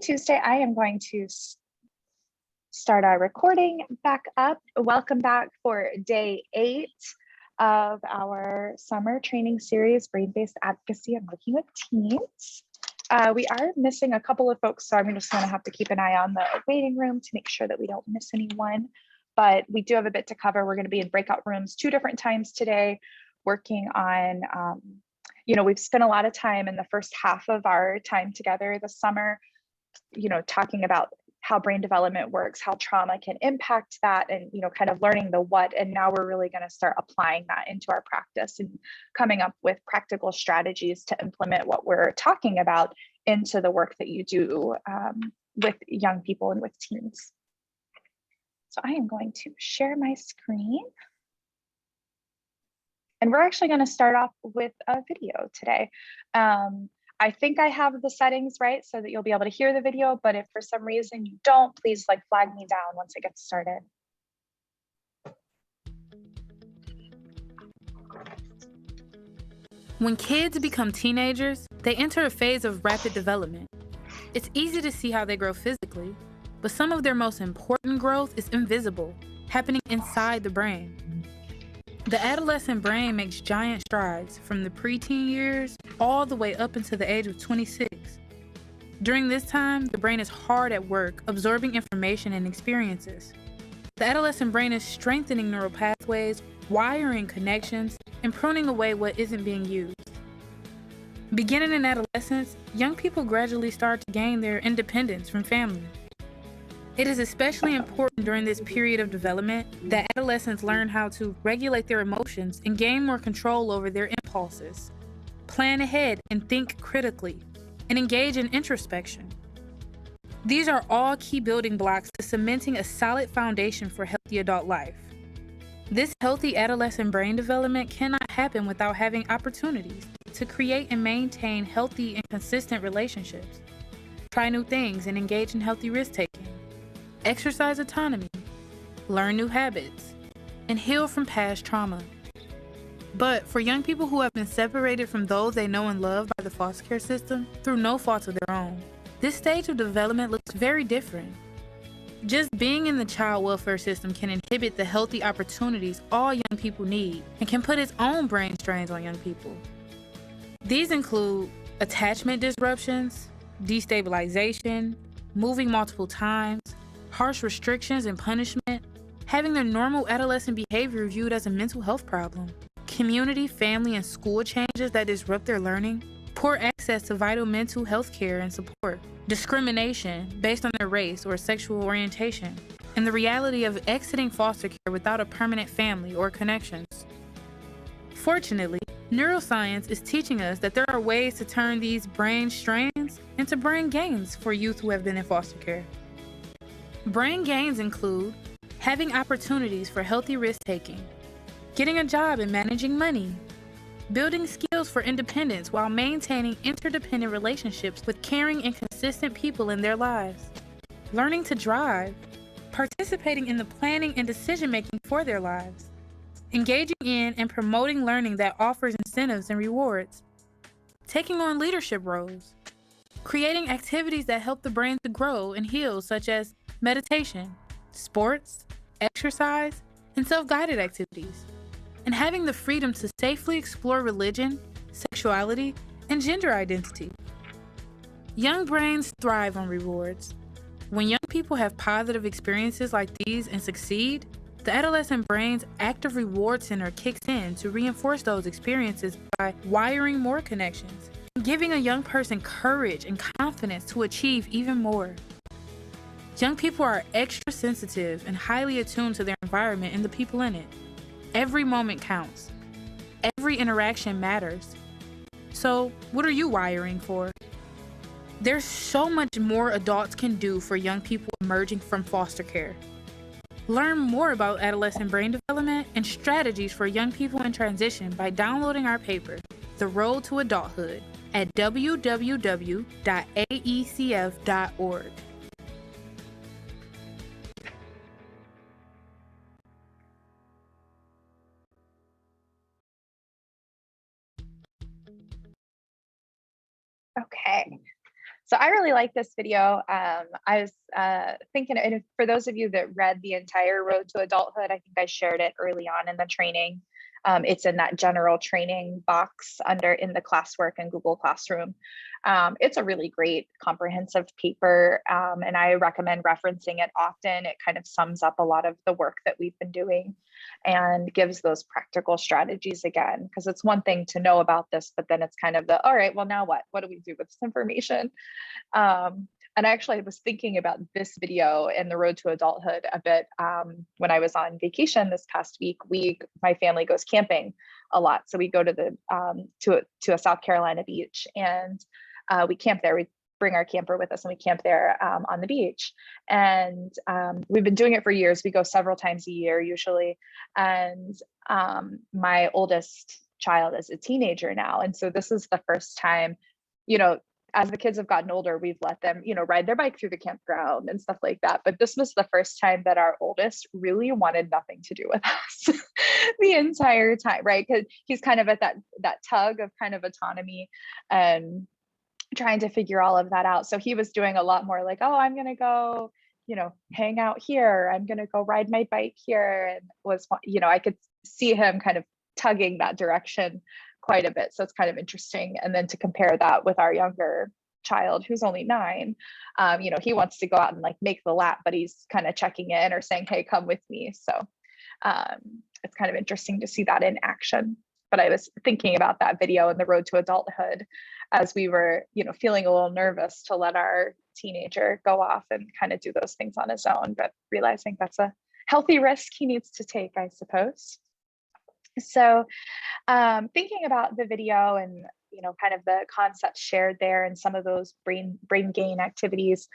Tuesday, I am going to start our recording back up. Welcome back for day 8 of our summer training series, Brain-Based Advocacy and Working with Teens. We are missing a couple of folks, so I'm just going to have to keep an eye on the waiting room to make sure that we don't miss anyone. But we do have a bit to cover. We're going to be in breakout rooms 2 different times today, working on, we've spent a lot of time in the first half of our time together this summer, talking about how brain development works, how trauma can impact that, and, kind of learning the what. And now we're really going to start applying that into our practice and coming up with practical strategies to implement what we're talking about into the work that you do with young people and with teens. So I am going to share my screen. And we're actually going to start off with a video today. I think I have the settings right so that you'll be able to hear the video, but if for some reason you don't, please flag me down once it gets started. When kids become teenagers, they enter a phase of rapid development. It's easy to see how they grow physically, but some of their most important growth is invisible, happening inside the brain. The adolescent brain makes giant strides from the preteen years all the way up into the age of 26. During this time, the brain is hard at work absorbing information and experiences. The adolescent brain is strengthening neural pathways, wiring connections, and pruning away what isn't being used. Beginning in adolescence, young people gradually start to gain their independence from family. It is especially important during this period of development that adolescents learn how to regulate their emotions and gain more control over their impulses, plan ahead and think critically, and engage in introspection. These are all key building blocks to cementing a solid foundation for healthy adult life. This healthy adolescent brain development cannot happen without having opportunities to create and maintain healthy and consistent relationships, try new things and engage in healthy risk-taking, exercise autonomy, learn new habits, and heal from past trauma. But for young people who have been separated from those they know and love by the foster care system through no fault of their own, this stage of development looks very different. Just being in the child welfare system can inhibit the healthy opportunities all young people need and can put its own brain strains on young people. These include attachment disruptions, destabilization, moving multiple times, harsh restrictions and punishment, having their normal adolescent behavior viewed as a mental health problem, community, family, and school changes that disrupt their learning, poor access to vital mental health care and support, discrimination based on their race or sexual orientation, and the reality of exiting foster care without a permanent family or connections. Fortunately, neuroscience is teaching us that there are ways to turn these brain strains into brain gains for youth who have been in foster care. Brain gains include having opportunities for healthy risk-taking, getting a job and managing money, building skills for independence while maintaining interdependent relationships with caring and consistent people in their lives, learning to drive, participating in the planning and decision-making for their lives, engaging in and promoting learning that offers incentives and rewards, taking on leadership roles, creating activities that help the brain to grow and heal, such as meditation, sports, exercise, and self-guided activities, and having the freedom to safely explore religion, sexuality, and gender identity. Young brains thrive on rewards. When young people have positive experiences like these and succeed, the adolescent brain's active reward center kicks in to reinforce those experiences by wiring more connections and giving a young person courage and confidence to achieve even more. Young people are extra sensitive and highly attuned to their environment and the people in it. Every moment counts. Every interaction matters. So, what are you wiring for? There's so much more adults can do for young people emerging from foster care. Learn more about adolescent brain development and strategies for young people in transition by downloading our paper, The Road to Adulthood, at www.aecf.org. Okay, So I really like this video. I was thinking, and for those of you that read the entire Road to Adulthood, I think I shared it early on in the training. It's in that general training box in the classwork in Google Classroom. It's a really great comprehensive paper, and I recommend referencing it often. It kind of sums up a lot of the work that we've been doing and gives those practical strategies again, because it's one thing to know about this, but then it's kind of all right, well, now what? What do we do with this information? And I actually was thinking about this video and the Road to Adulthood a bit when I was on vacation this past week. My family goes camping a lot, so we go to a South Carolina beach, and we camp there. We bring our camper with us, and we camp there on the beach. And we've been doing it for years. We go several times a year usually. And my oldest child is a teenager now, and so this is the first time, as the kids have gotten older, we've let them, ride their bike through the campground and stuff like that. But this was the first time that our oldest really wanted nothing to do with us the entire time, right? Because he's kind of at that tug of kind of autonomy and trying to figure all of that out. So he was doing a lot more like, oh, I'm going to go, hang out here. I'm going to go ride my bike here. And I could see him kind of tugging that direction quite a bit. So it's kind of interesting. And then to compare that with our younger child, who's only 9, he wants to go out and like make the lap, but he's kind of checking in or saying, hey, come with me. So it's kind of interesting to see that in action. But I was thinking about that video in the Road to Adulthood as we were, feeling a little nervous to let our teenager go off and kind of do those things on his own, but realizing that's a healthy risk he needs to take, I suppose. So thinking about the video and, kind of the concepts shared there and some of those brain gain activities,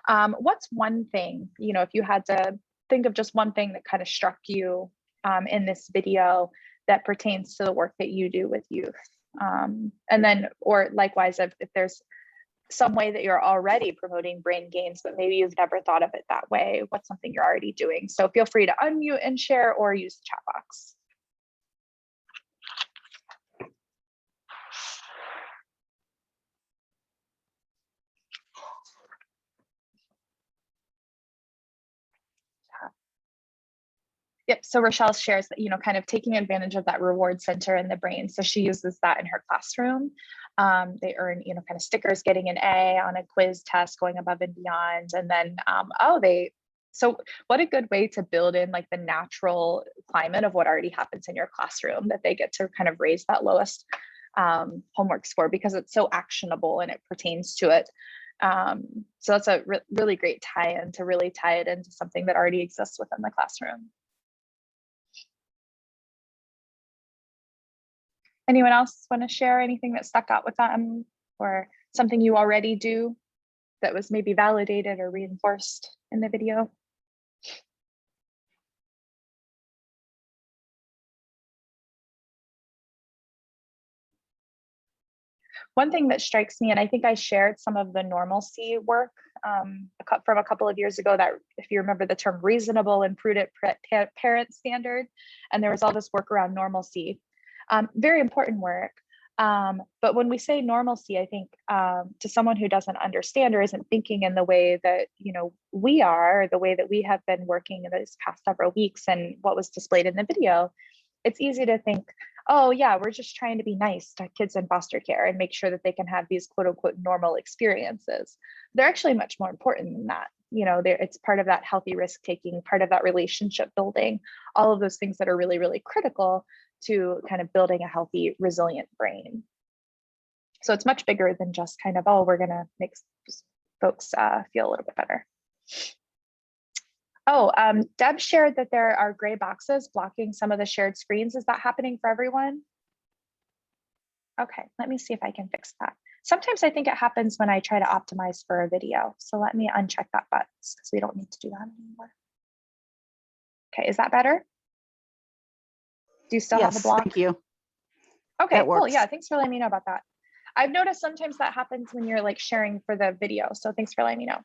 what's one thing, if you had to think of just one thing that kind of struck you in this video that pertains to the work that you do with youth? And then, or likewise, if there's some way that you're already promoting brain gains, but maybe you've never thought of it that way, what's something you're already doing? So feel free to unmute and share or use the chat box. Yep. So Rochelle shares that, kind of taking advantage of that reward center in the brain. So she uses that in her classroom. They earn, kind of stickers, getting an A on a quiz test, going above and beyond. And then, so what a good way to build in like the natural climate of what already happens in your classroom, that they get to kind of raise that lowest homework score because it's so actionable and it pertains to it. So that's a really great tie-in to really tie it into something that already exists within the classroom. Anyone else want to share anything that stuck out with them or something you already do that was maybe validated or reinforced in the video? One thing that strikes me, and I think I shared some of the normalcy work from a couple of years ago, that if you remember the term reasonable and prudent parent standard, and there was all this work around normalcy. Very important work. But when we say normalcy, I think to someone who doesn't understand or isn't thinking in the way that, we are, or the way that we have been working in these past several weeks and what was displayed in the video, it's easy to think, oh yeah, we're just trying to be nice to kids in foster care and make sure that they can have these quote unquote normal experiences. They're actually much more important than that. It's part of that healthy risk taking, part of that relationship building, all of those things that are really, really critical to kind of building a healthy, resilient brain. So it's much bigger than just kind of, oh, we're going to make folks feel a little bit better. Oh, Deb shared that there are gray boxes blocking some of the shared screens. Is that happening for everyone? Okay, let me see if I can fix that. Sometimes I think it happens when I try to optimize for a video. So let me uncheck that button because we don't need to do that anymore. Okay, is that better? Do you still have a block? Thank you. Okay, cool. Yeah, thanks for letting me know about that. I've noticed sometimes that happens when you're like sharing for the video. So thanks for letting me know.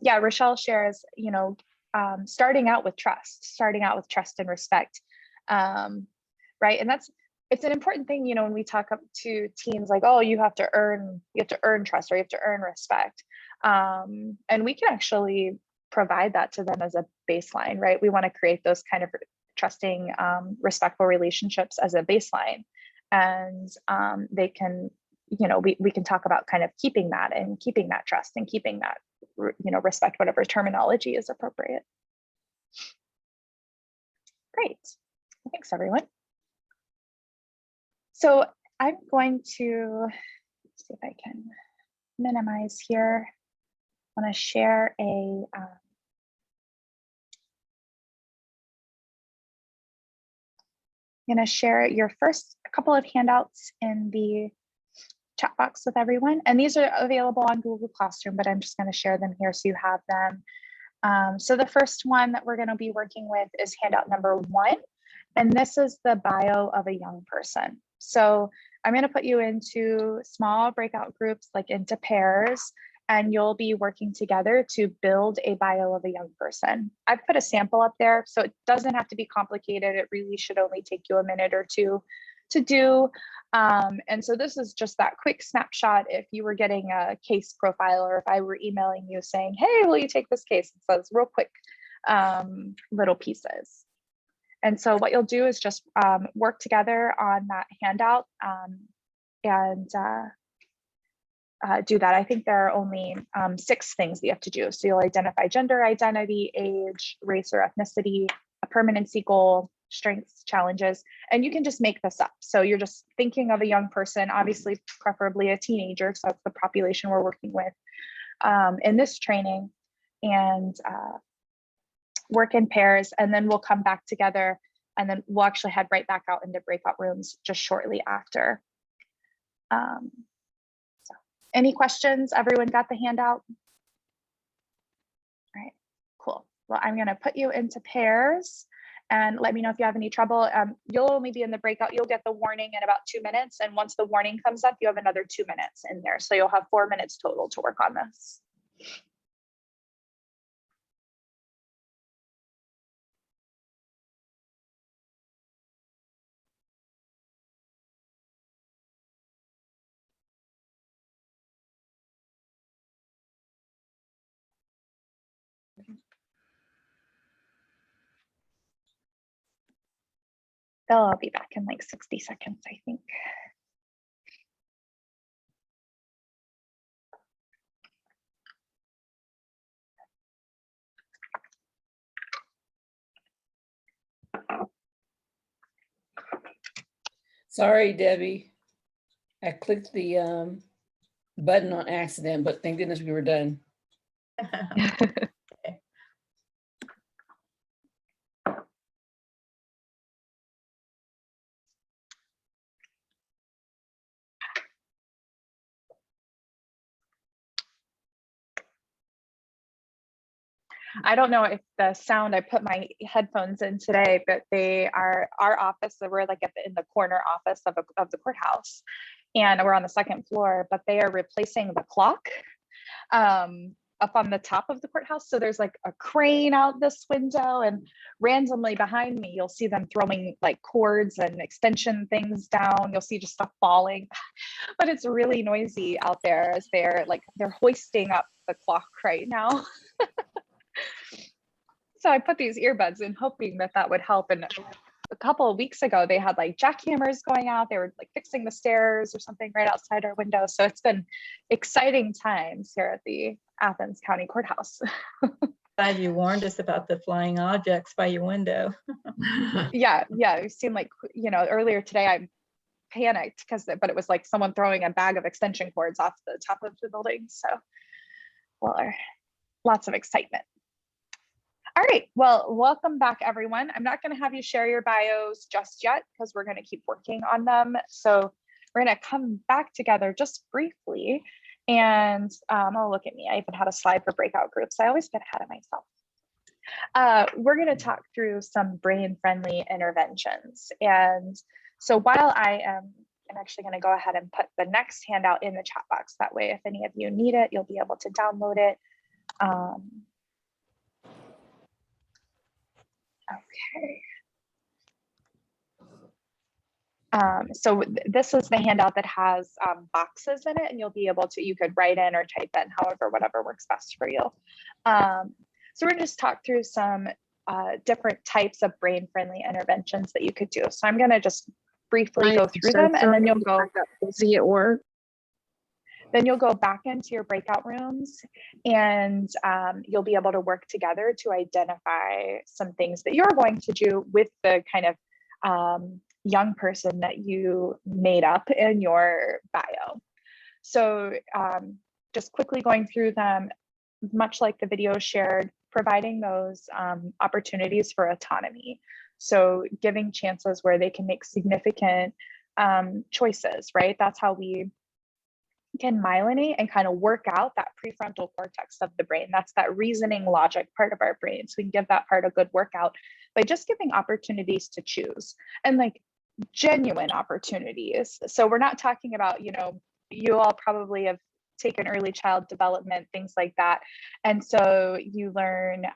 Yeah, Rochelle shares, starting out with trust and respect, right? And that's it's an important thing, when we talk up to teens, like, oh, you have to earn trust, or you have to earn respect. And we can actually provide that to them as a baseline, right? We want to create those kind of trusting, respectful relationships as a baseline. And they can, we can talk about kind of keeping that trust and keeping that, respect, whatever terminology is appropriate. Great. Thanks, everyone. So I'm going to see if I can minimize here. I want to share I'm going to share your first couple of handouts in the chat box with everyone. And these are available on Google Classroom, but I'm just going to share them here so you have them. So the first one that we're going to be working with is handout number 1. And this is the bio of a young person. So I'm going to put you into small breakout groups, like into pairs, and you'll be working together to build a bio of a young person. I've put a sample up there, so it doesn't have to be complicated. It really should only take you a minute or two to do. And so this is just that quick snapshot. If you were getting a case profile, or if I were emailing you saying, hey, will you take this case? It says real quick little pieces. And so what you'll do is just work together on that handout and do that. I think there are only 6 things that you have to do. So you'll identify gender identity, age, race or ethnicity, a permanency goal, strengths, challenges, and you can just make this up. So you're just thinking of a young person, obviously, preferably a teenager. So that's the population we're working with in this training, and work in pairs, and then we'll come back together, and then we'll actually head right back out into breakout rooms just shortly after. So any questions? Everyone got the handout? All right, cool. Well, I'm going to put you into pairs and let me know if you have any trouble. You'll only be in the breakout. You'll get the warning in about 2 minutes. And once the warning comes up, you have another 2 minutes in there. So you'll have 4 minutes total to work on this. They'll all be back in like 60 seconds, I think. Sorry, Debbie. I clicked the button on accident, but thank goodness we were done. I don't know if the sound, I put my headphones in today, but they are our office. So we're like in the corner office of the courthouse, and we're on the 2nd floor, but they are replacing the clock up on the top of the courthouse. So there's like a crane out this window, and randomly behind me, you'll see them throwing like cords and extension things down. You'll see just stuff falling, but it's really noisy out there as they're hoisting up the clock right now. So I put these earbuds in hoping that would help. And a couple of weeks ago, they had like jackhammers going out. They were like fixing the stairs or something right outside our window. So it's been exciting times here at the Athens County Courthouse. Glad you warned us about the flying objects by your window. Yeah. It seemed like, earlier today I panicked but it was like someone throwing a bag of extension cords off the top of the building. So, well, lots of excitement. All right, well, welcome back, everyone. I'm not going to have you share your bios just yet because we're going to keep working on them. So we're going to come back together just briefly. And oh, look at me. I even had a slide for breakout groups. I always get ahead of myself. We're going to talk through some brain-friendly interventions. And so while I'm actually going to go ahead and put the next handout in the chat box. That way, if any of you need it, you'll be able to download it. Okay. This is the handout that has boxes in it, and you'll be able to, you could write in or type in, however, whatever works best for you. So we're going to just talk through some different types of brain-friendly interventions that you could do. So I'm going to just briefly go through them, and then you'll go busy at work. Then you'll go back into your breakout rooms, and you'll be able to work together to identify some things that you're going to do with the kind of young person that you made up in your bio. So just quickly going through them, much like the video shared, providing those opportunities for autonomy. So giving chances where they can make significant choices, right? That's how we can myelinate and kind of work out that prefrontal cortex of the brain. That's that reasoning logic part of our brain. So we can give that part a good workout by just giving opportunities to choose, and like genuine opportunities. So we're not talking about, you know, you all probably have taken early child development, things like that. And so you learn,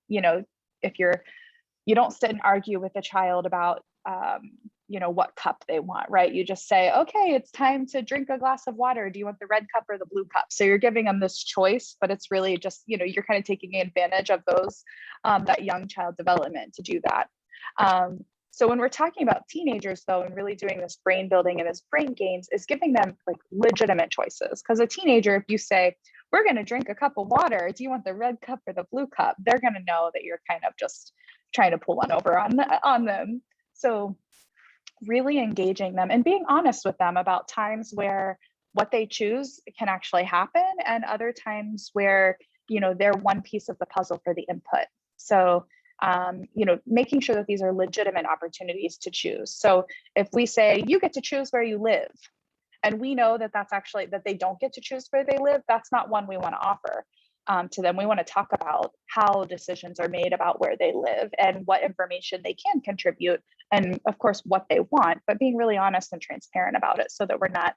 you know, if you don't sit and argue with a child about, you know, what cup they want, right? You just say, okay, it's time to drink a glass of water. Do you want the red cup or the blue cup? So you're giving them this choice, but it's really just, you know, you're kind of taking advantage of those, that young child development to do that. So when we're talking about teenagers though, and really doing this brain building and this brain gains, is giving them like legitimate choices. Because a teenager, if you say, we're going to drink a cup of water, do you want the red cup or the blue cup? They're going to know that you're kind of just trying to pull one over on them. So really engaging them and being honest with them about times where what they choose can actually happen, and other times where, you know, they're one piece of the puzzle for the input. So you know, making sure that these are legitimate opportunities to choose. So if we say you get to choose where you live, and we know that that's actually that they don't get to choose where they live, that's not one we want to offer to them. We want to talk about how decisions are made about where they live and what information they can contribute, and of course what they want, but being really honest and transparent about it, so that we're not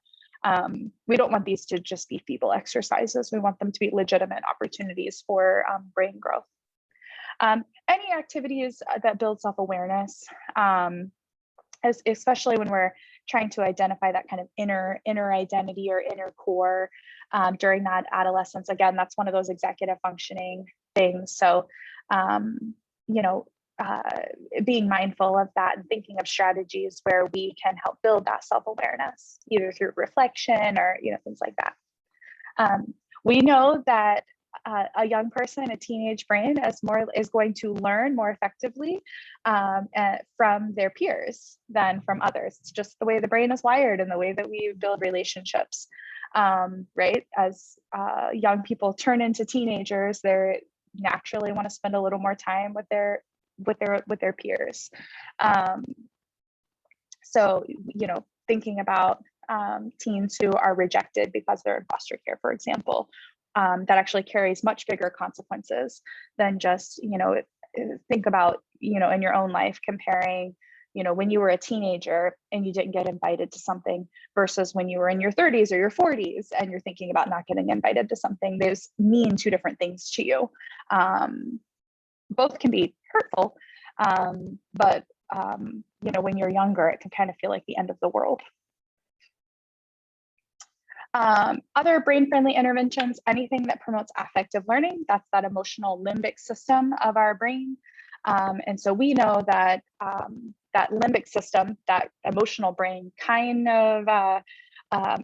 we don't want these to just be feeble exercises. We want them to be legitimate opportunities for brain growth. Any activities that build self-awareness, especially when we're trying to identify that kind of inner identity or inner core during that adolescence. Again, that's one of those executive functioning things. So, you know, being mindful of that and thinking of strategies where we can help build that self-awareness, either through reflection or, you know, things like that. We know that a young person, a teenage brain, is going to learn more effectively from their peers than from others. It's just the way the brain is wired and the way that we build relationships, right? As young people turn into teenagers, they naturally want to spend a little more time with their peers. So, you know, thinking about teens who are rejected because they're in foster care, for example, that actually carries much bigger consequences than just, you know, think about, you know, in your own life, comparing, you know, when you were a teenager and you didn't get invited to something versus when you were in your 30s or your 40s and you're thinking about not getting invited to something. Those mean two different things to you. Both can be hurtful, but you know, when you're younger, it can kind of feel like the end of the world. Other brain-friendly interventions, anything that promotes affective learning, that's that emotional limbic system of our brain. And so we know that that limbic system, that emotional brain, kind of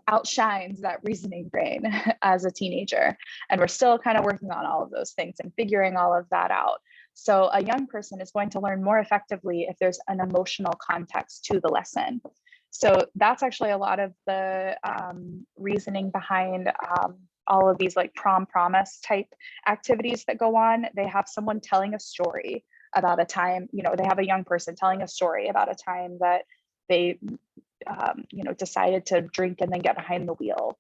outshines that reasoning brain as a teenager. And we're still kind of working on all of those things and figuring all of that out. So a young person is going to learn more effectively if there's an emotional context to the lesson. So that's actually a lot of the reasoning behind all of these like prom promise type activities that go on. They have someone telling a story about a time, you know, they have a young person telling a story about a time that they, you know, decided to drink and then get behind the wheel.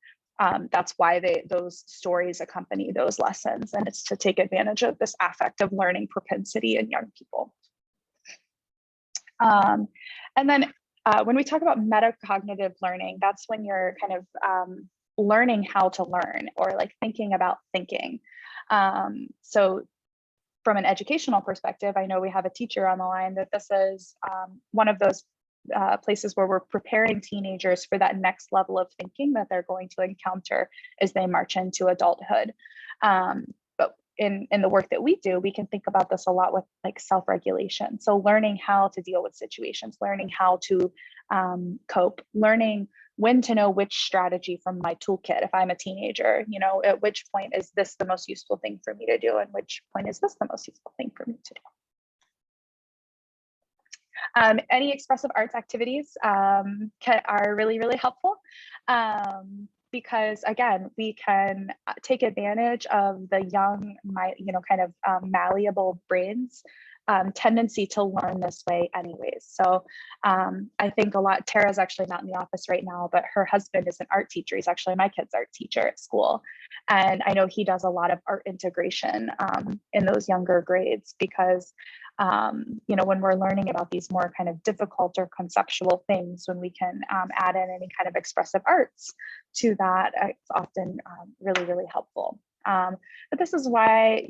That's why those stories accompany those lessons, and it's to take advantage of this affective learning propensity in young people. And then when we talk about metacognitive learning, that's when you're kind of learning how to learn, or like thinking about thinking. So from an educational perspective, I know we have a teacher on the line that this is one of those places where we're preparing teenagers for that next level of thinking that they're going to encounter as they march into adulthood. But in the work that we do, we can think about this a lot with like self-regulation. So learning how to deal with situations, learning how to cope, learning when to know which strategy from my toolkit. If I'm a teenager, you know, at which point is this the most useful thing for me to do, and which point is this the most useful thing for me to do. Any expressive arts activities are really, really helpful, because again, we can take advantage of the young, kind of malleable brains tendency to learn this way anyways. So I think a lot, Tara's actually not in the office right now, but her husband is an art teacher. He's actually my kid's art teacher at school. And I know he does a lot of art integration in those younger grades because, when we're learning about these more kind of difficult or conceptual things, when we can add in any kind of expressive arts to that, it's often really, really helpful. But this is why,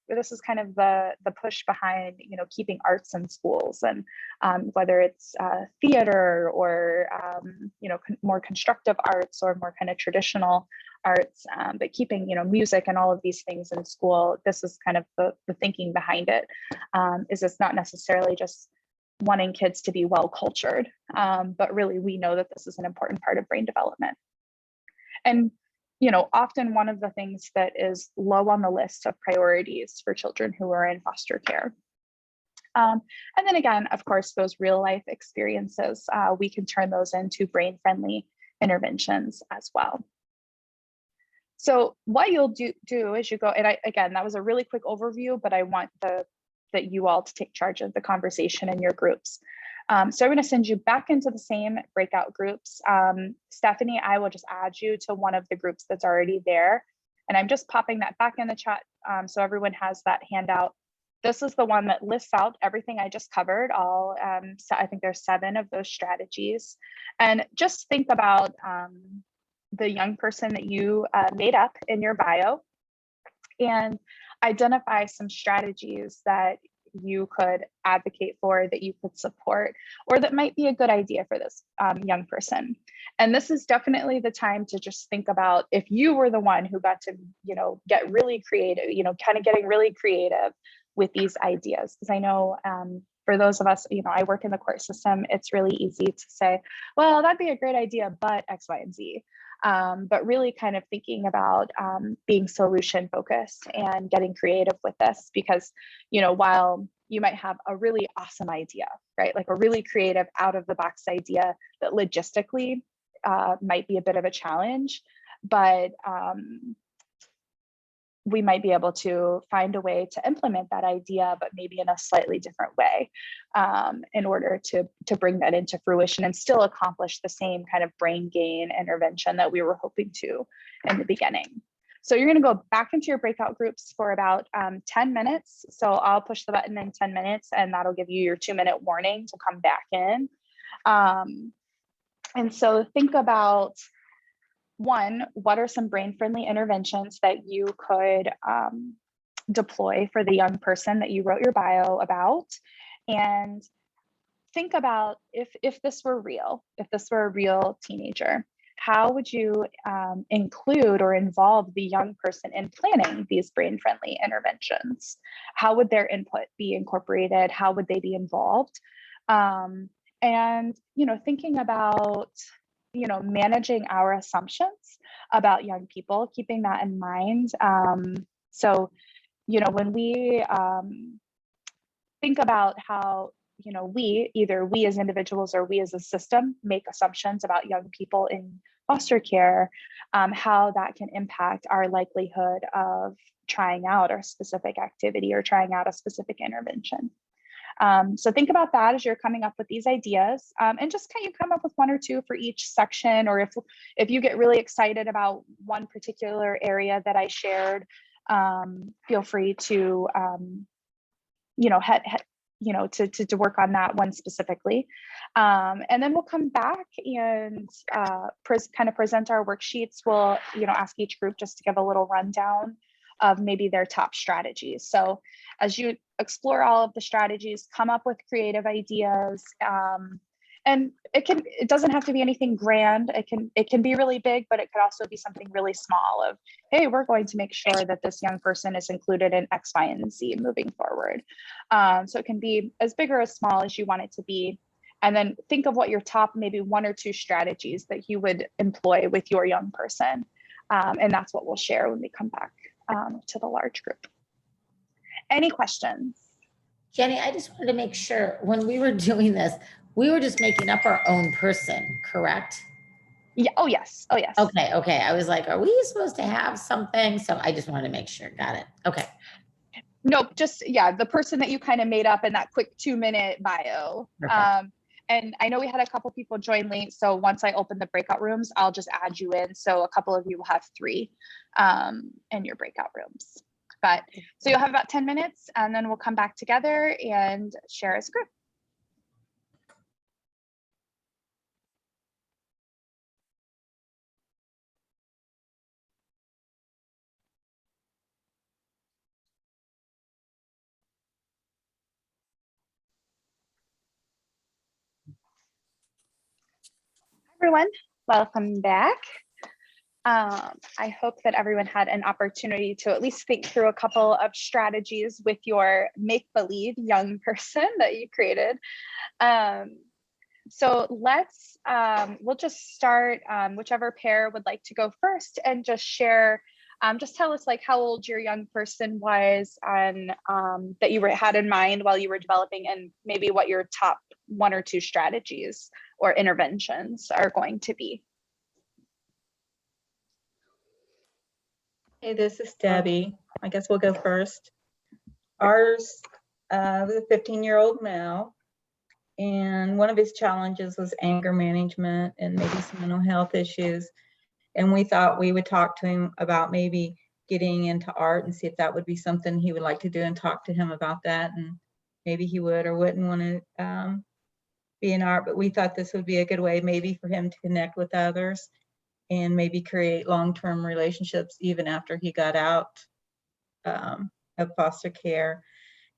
this is kind of the push behind, keeping arts in schools, and whether it's theater or, more constructive arts or more kind of traditional arts, but keeping, music and all of these things in school. This is kind of the thinking behind it, is it's not necessarily just wanting kids to be well cultured, but really we know that this is an important part of brain development. And often one of the things that is low on the list of priorities for children who are in foster care. And then again, of course, those real life experiences, we can turn those into brain-friendly interventions as well. So what you'll do as you go, and again, that was a really quick overview, but I want that you all to take charge of the conversation in your groups. So I'm going to send you back into the same breakout groups. Stephanie, I will just add you to one of the groups that's already there. And I'm just popping that back in the chat so everyone has that handout. This is the one that lists out everything I just covered. So I think there's 7 of those strategies. And just think about the young person that you made up in your bio and identify some strategies that you could advocate for, that you could support, or that might be a good idea for this young person. And this is definitely the time to just think about if you were the one who got to, get really creative, kind of getting really creative with these ideas. Because I know for those of us, I work in the court system, it's really easy to say, well, that'd be a great idea, but X, Y, and Z. But really kind of thinking about being solution focused and getting creative with this, because, while you might have a really awesome idea, right? Like a really creative out of the box idea that logistically might be a bit of a challenge, but we might be able to find a way to implement that idea, but maybe in a slightly different way in order to bring that into fruition and still accomplish the same kind of brain gain intervention that we were hoping to in the beginning. So you're going to go back into your breakout groups for about 10 minutes. So I'll push the button in 10 minutes and that'll give you your 2-minute warning to come back in. And so think about, one, what are some brain-friendly interventions that you could deploy for the young person that you wrote your bio about? And think about if this were real, if this were a real teenager, how would you include or involve the young person in planning these brain-friendly interventions? How would their input be incorporated? How would they be involved? And, thinking about managing our assumptions about young people, keeping that in mind. So, when we think about how, either we as individuals or we as a system make assumptions about young people in foster care, how that can impact our likelihood of trying out a specific activity or trying out a specific intervention. So think about that as you're coming up with these ideas, and just kind of come up with 1 or 2 for each section. Or if you get really excited about one particular area that I shared, feel free to to work on that one specifically. And then we'll come back and kind of present our worksheets. We'll ask each group just to give a little rundown of maybe their top strategies. So as you explore all of the strategies, come up with creative ideas, And it doesn't have to be anything grand. It can be really big, but it could also be something really small of, hey, we're going to make sure that this young person is included in X, Y, and Z moving forward. So it can be as big or as small as you want it to be. And then think of what your top maybe 1 or 2 strategies that you would employ with your young person. And that's what we'll share when we come back to the large group. Any questions? Jenny, I just wanted to make sure when we were doing this, we were just making up our own person, correct? Yeah. Oh, yes. Oh, yes. Okay. Okay. I was like, are we supposed to have something? So I just wanted to make sure. Got it. Okay. Nope. Just, yeah, the person that you kind of made up in that quick 2-minute bio. Perfect. And I know we had a couple people join late. So once I open the breakout rooms, I'll just add you in. So a couple of you will have 3 in your breakout rooms. But so you'll have about 10 minutes and then we'll come back together and share as a group. Everyone, welcome back. I hope that everyone had an opportunity to at least think through a couple of strategies with your make-believe young person that you created. So we'll just start, whichever pair would like to go first and just share, just tell us like how old your young person was and that you had in mind while you were developing, and maybe what your top 1 or 2 strategies or interventions are going to be. Hey, this is Debbie. I guess we'll go first. Ours was a 15-year-old male, and one of his challenges was anger management and maybe some mental health issues. And we thought we would talk to him about maybe getting into art and see if that would be something he would like to do, and talk to him about that. And maybe he would or wouldn't want to be in art, but we thought this would be a good way maybe for him to connect with others and maybe create long-term relationships even after he got out of foster care.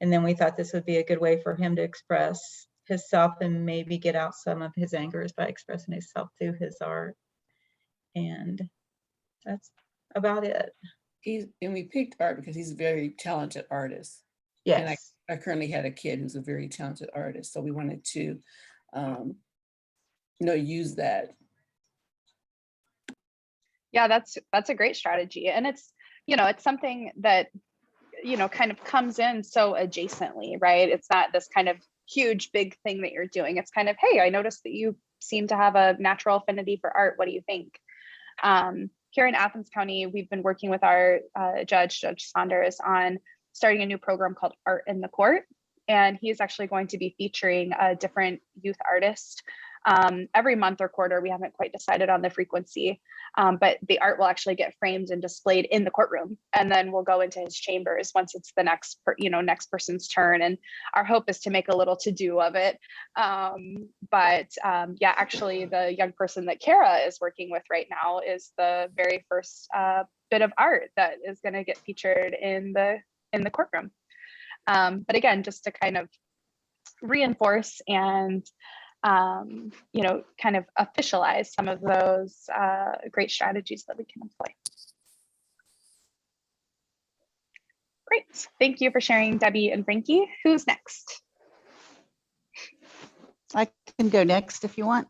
And then we thought this would be a good way for him to express himself and maybe get out some of his angers by expressing himself through his art. And that's about it. And we picked art because he's a very talented artist. Yes. And I currently had a kid who's a very talented artist. So we wanted to, use that. Yeah, that's a great strategy. And it's, it's something that, kind of comes in so adjacently, right? It's not this kind of huge, big thing that you're doing. It's kind of, hey, I noticed that you seem to have a natural affinity for art. What do you think? Here in Athens County, we've been working with our Judge Saunders, on starting a new program called Art in the Court. And he's actually going to be featuring a different youth artist every month or quarter. We haven't quite decided on the frequency, but the art will actually get framed and displayed in the courtroom, and then we'll go into his chambers once it's the next person's turn. And our hope is to make a little to-do of it. Yeah, actually, the young person that Kara is working with right now is the very first bit of art that is going to get featured in the courtroom. But again, just to kind of reinforce and kind of officialize some of those great strategies that we can employ. Great, thank you for sharing, Debbie and Frankie. Who's next? I can go next if you want.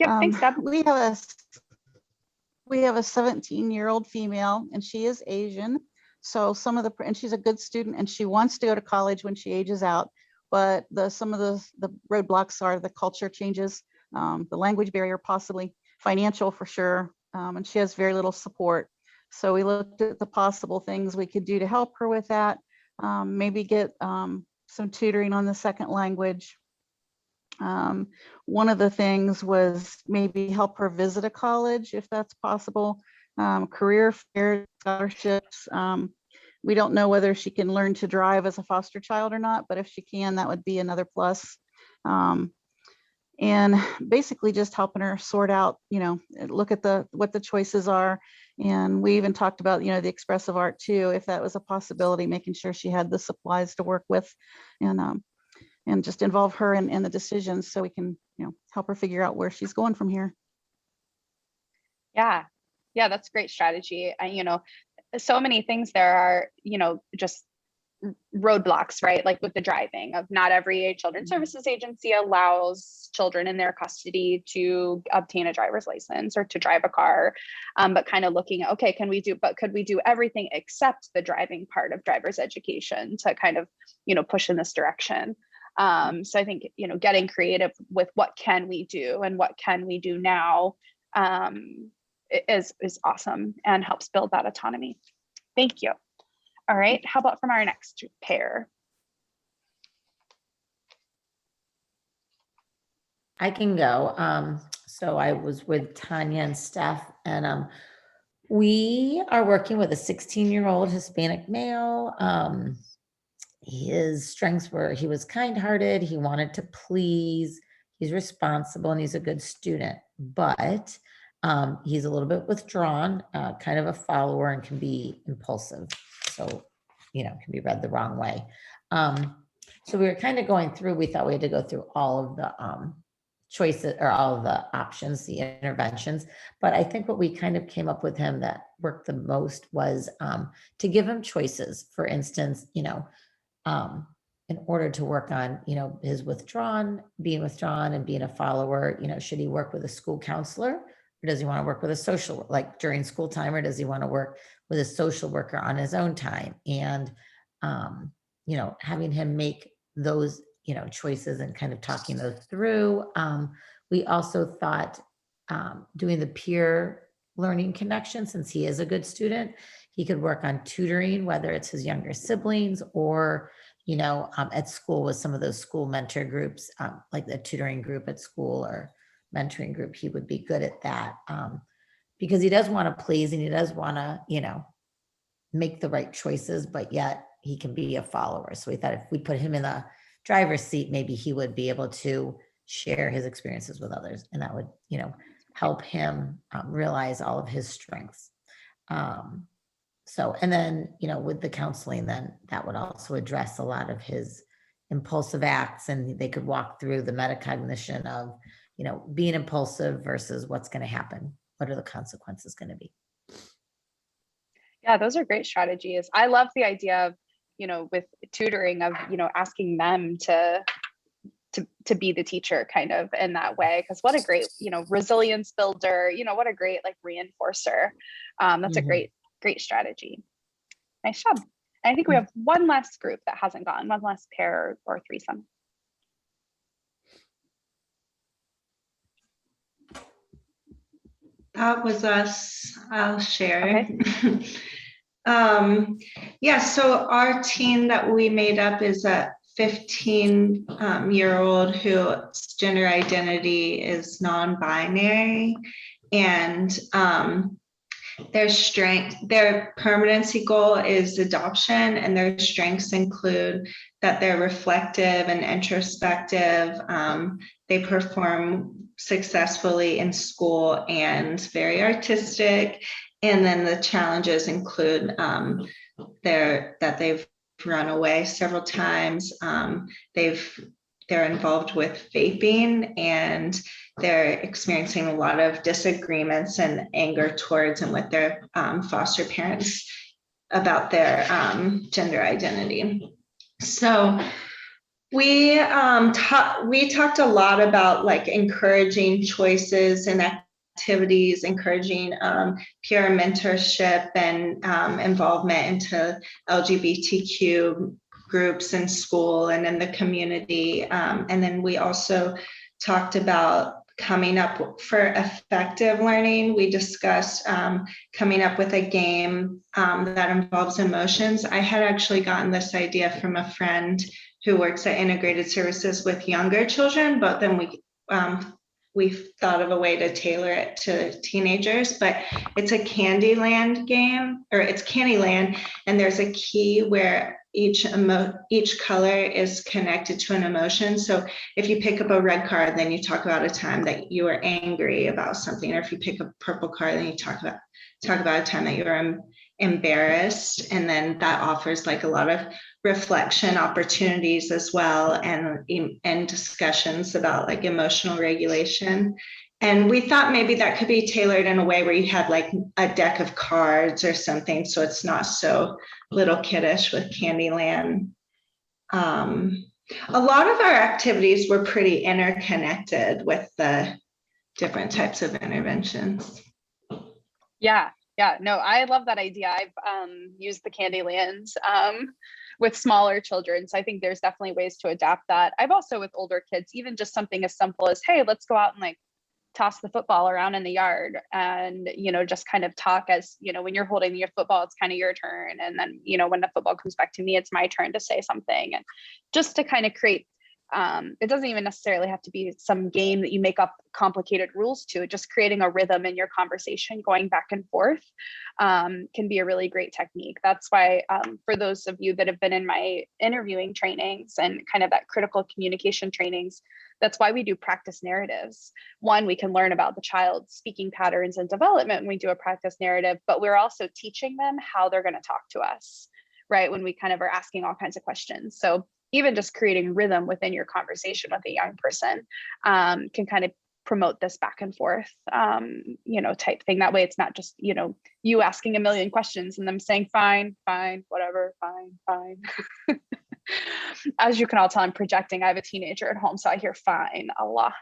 Yep, thanks, Deb. We have a 17-year-old female, and she is Asian. So and she's a good student, and she wants to go to college when she ages out. But some of the roadblocks are the culture changes, the language barrier, possibly financial for sure, and she has very little support. So we looked at the possible things we could do to help her with that. Maybe get some tutoring on the second language. One of the things was maybe help her visit a college if that's possible. Career fair scholarships. We don't know whether she can learn to drive as a foster child or not, but if she can, that would be another plus. And basically just helping her sort out, look at what the choices are. And we even talked about, the expressive art too, if that was a possibility, making sure she had the supplies to work with, and just involve her in the decisions so we can, help her figure out where she's going from here. Yeah. Yeah, that's a great strategy. So many things there are, just roadblocks, right? Like with the driving of not every children's services agency allows children in their custody to obtain a driver's license or to drive a car. But kind of looking at, okay, could we do everything except the driving part of driver's education to kind of, push in this direction. So I think, getting creative with what can we do and what can we do now is awesome and helps build that autonomy. Thank you. All right, how about from our next pair? I can go. So I was with Tanya and Steph, and we are working with a 16-year-old Hispanic male. His strengths were he was kind-hearted, he wanted to please, he's responsible, and he's a good student, but he's a little bit withdrawn, kind of a follower, and can be impulsive. So, can be read the wrong way. So we were kind of going through, we thought we had to go through all of the choices or all of the options, the interventions. But I think what we kind of came up with him that worked the most was to give him choices. For instance, in order to work on, his being withdrawn and being a follower, should he work with a school counselor, or does he want to work with a social, like during school time, or does he want to work with a social worker on his own time? And, having him make those, choices and kind of talking those through. We also thought doing the peer learning connection, since he is a good student, he could work on tutoring, whether it's his younger siblings or, at school with some of those school mentor groups, like the tutoring group at school or mentoring group. He would be good at that because he does want to please and he does want to, make the right choices, but yet he can be a follower. So we thought if we put him in the driver's seat, maybe he would be able to share his experiences with others, and that would, help him realize all of his strengths. So, and then, with the counseling, then that would also address a lot of his impulsive acts, and they could walk through the metacognition of, being impulsive versus what's going to happen. What are the consequences going to be? Yeah, those are great strategies. I love the idea of, with tutoring of, asking them to be the teacher kind of in that way. Because what a great, resilience builder, what a great like reinforcer. That's a great strategy. Nice job. And I think we have one last group that hasn't gone, one last pair or threesome. That was us. I'll share. Okay. Yeah, so our team that we made up is a 15-year-old whose gender identity is non-binary, and their permanency goal is adoption, and their strengths include that they're reflective and introspective. They perform successfully in school and very artistic. And then the challenges include that they've run away several times. They're involved with vaping, and they're experiencing a lot of disagreements and anger towards and with their foster parents about their gender identity. So we talked a lot about like encouraging choices and activities, encouraging peer mentorship and involvement into LGBTQ groups in school and in the community. And then we also talked about coming up for effective learning. We discussed coming up with a game that involves emotions. I had actually gotten this idea from a friend who works at Integrated Services with younger children, but then we thought of a way to tailor it to teenagers. But it's a Candyland game, or it's Candyland, and there's a key where each color is connected to an emotion. So if you pick up a red card, then you talk about a time that you were angry about something, or if you pick up a purple card, then you talk about a time that you were embarrassed. And then that offers like a lot of reflection opportunities as well, and discussions about like emotional regulation. And we thought maybe that could be tailored in a way where you had like a deck of cards or something, so it's not so little kiddish with Candyland. A lot of our activities were pretty interconnected with the different types of interventions. Yeah, no, I love that idea. I've used the Candylands with smaller children, so I think there's definitely ways to adapt that. I've also with older kids, even just something as simple as, hey, let's go out and like toss the football around in the yard, and just kind of talk as when you're holding your football, it's kind of your turn, and then when the football comes back to me, it's my turn to say something, and just to kind of create it doesn't even necessarily have to be some game that you make up complicated rules to. Just creating a rhythm in your conversation, going back and forth, can be a really great technique. That's why for those of you that have been in my interviewing trainings and kind of that critical communication trainings, that's why we do practice narratives. One, we can learn about the child's speaking patterns and development when we do a practice narrative, but we're also teaching them how they're going to talk to us, right? When we kind of are asking all kinds of questions. So even just creating rhythm within your conversation with a young person can kind of promote this back and forth, type thing. That way it's not just, you asking a million questions and them saying, fine, whatever, fine. As you can all tell, I'm projecting. I have a teenager at home, so I hear fine a lot.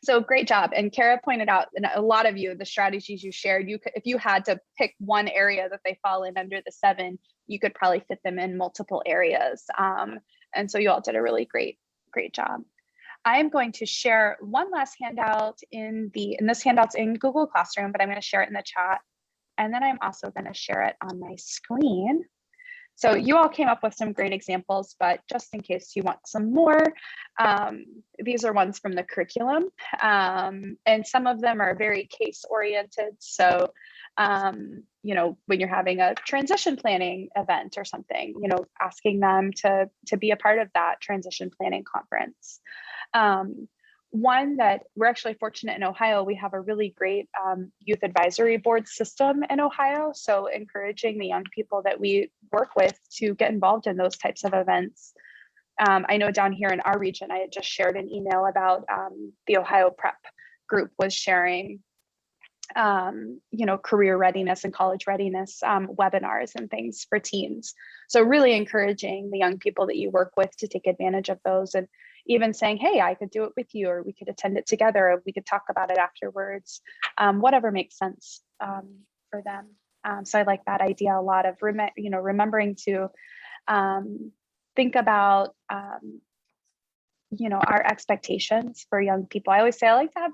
So great job. And Kara pointed out, and a lot of you, the strategies you shared, if you had to pick one area that they fall in under the 7, you could probably fit them in multiple areas. And so you all did a really great job. I am going to share one last handout and this handout's in Google Classroom, but I'm going to share it in the chat. And then I'm also going to share it on my screen. So you all came up with some great examples, but just in case you want some more, these are ones from the curriculum, and some of them are very case oriented. So, when you're having a transition planning event or something, asking them to be a part of that transition planning conference. One that we're actually fortunate in Ohio, we have a really great youth advisory board system in Ohio. So encouraging the young people that we work with to get involved in those types of events. I know down here in our region, I had just shared an email about the Ohio Prep group was sharing, career readiness and college readiness webinars and things for teens. So really encouraging the young people that you work with to take advantage of those, and even saying, hey, I could do it with you, or we could attend it together, or we could talk about it afterwards, whatever makes sense for them. So I like that idea a lot of, remembering to think about, our expectations for young people. I always say, I like to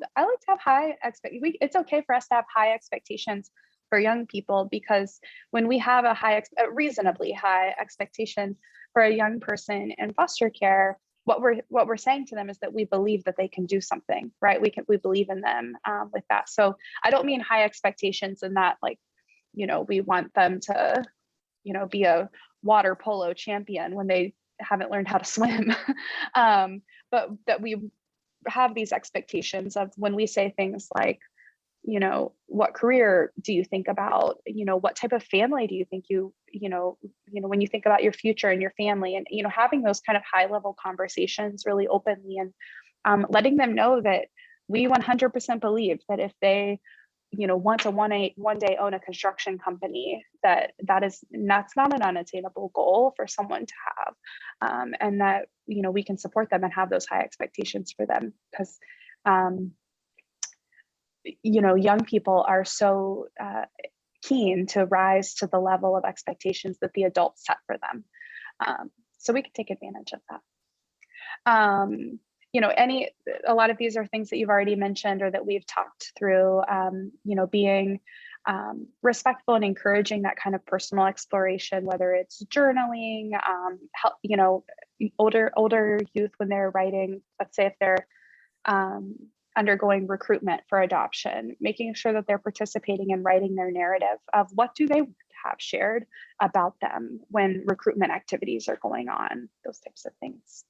have high expectations. It's okay for us to have high expectations for young people, because when we have a reasonably high expectation for a young person in foster care, what we're saying to them is that we believe that they can do something, right? We believe in them with that. So I don't mean high expectations in that, like, we want them to, be a water polo champion when they haven't learned how to swim. But that we have these expectations of when we say things like, what career do you think about? What type of family do you think when you think about your future and your family, and, having those kind of high level conversations really openly, and letting them know that we 100% believe that if they, want to one day own a construction company, that's not an unattainable goal for someone to have, and that, we can support them and have those high expectations for them, because young people are so keen to rise to the level of expectations that the adults set for them. So we can take advantage of that. A lot of these are things that you've already mentioned or that we've talked through, being respectful and encouraging that kind of personal exploration, whether it's journaling, older youth when they're writing, let's say if they're undergoing recruitment for adoption, making sure that they're participating in writing their narrative of what do they have shared about them when recruitment activities are going on, those types of things.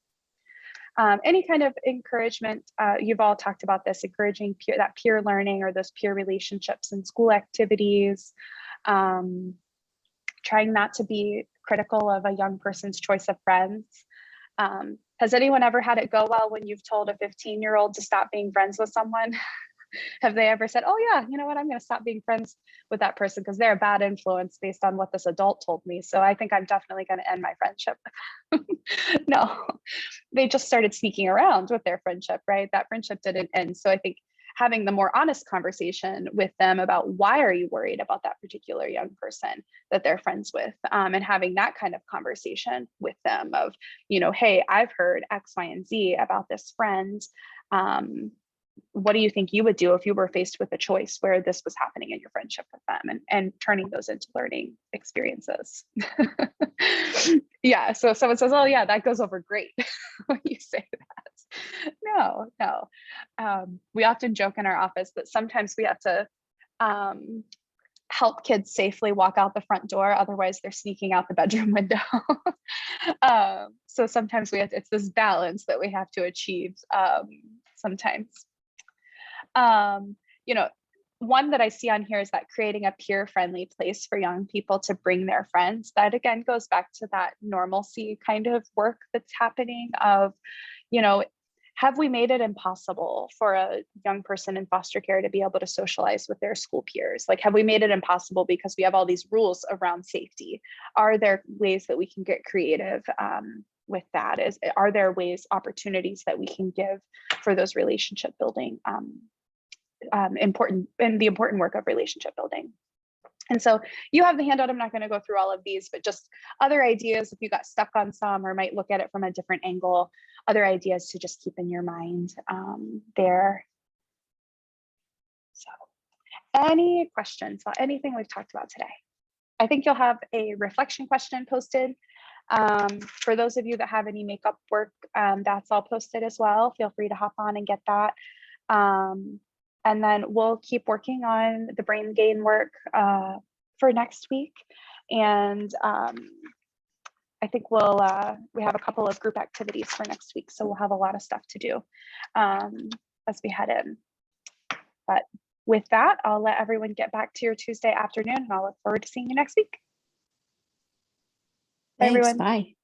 Any kind of encouragement, you've all talked about this, encouraging peer learning or those peer relationships in school activities, trying not to be critical of a young person's choice of friends. Has anyone ever had it go well when you've told a 15-year-old to stop being friends with someone? Have they ever said, oh yeah, you know what, I'm going to stop being friends with that person because they're a bad influence based on what this adult told me. So I think I'm definitely going to end my friendship with them. No, they just started sneaking around with their friendship, right? That friendship didn't end. So I think having the more honest conversation with them about why are you worried about that particular young person that they're friends with, and having that kind of conversation with them of, you know, hey, I've heard X, Y, and Z about this friend. What do you think you would do if you were faced with a choice where this was happening in your friendship with them, and turning those into learning experiences. Yeah, so if someone says, oh yeah, that goes over great when you say that. No. We often joke in our office that sometimes we have to help kids safely walk out the front door, otherwise they're sneaking out the bedroom window. So sometimes it's this balance that we have to achieve sometimes. You know, one that I see on here is that creating a peer-friendly place for young people to bring their friends. That again goes back to that normalcy kind of work that's happening of, you know, have we made it impossible for a young person in foster care to be able to socialize with their school peers? Like, have we made it impossible because we have all these rules around safety? Are there ways that we can get creative with that? Are there opportunities that we can give for those relationship building important work of relationship building? And so you have the handout. I'm not going to go through all of these, but just other ideas if you got stuck on some or might look at it from a different angle, other ideas to just keep in your mind there. So any questions about anything we've talked about today? I think you'll have a reflection question posted. For those of you that have any makeup work, that's all posted as well. Feel free to hop on and get that. And then we'll keep working on the brain gain work for next week. And I think we have a couple of group activities for next week. So we'll have a lot of stuff to do as we head in. But with that, I'll let everyone get back to your Tuesday afternoon, and I'll look forward to seeing you next week. Bye, Thanks, everyone. bye.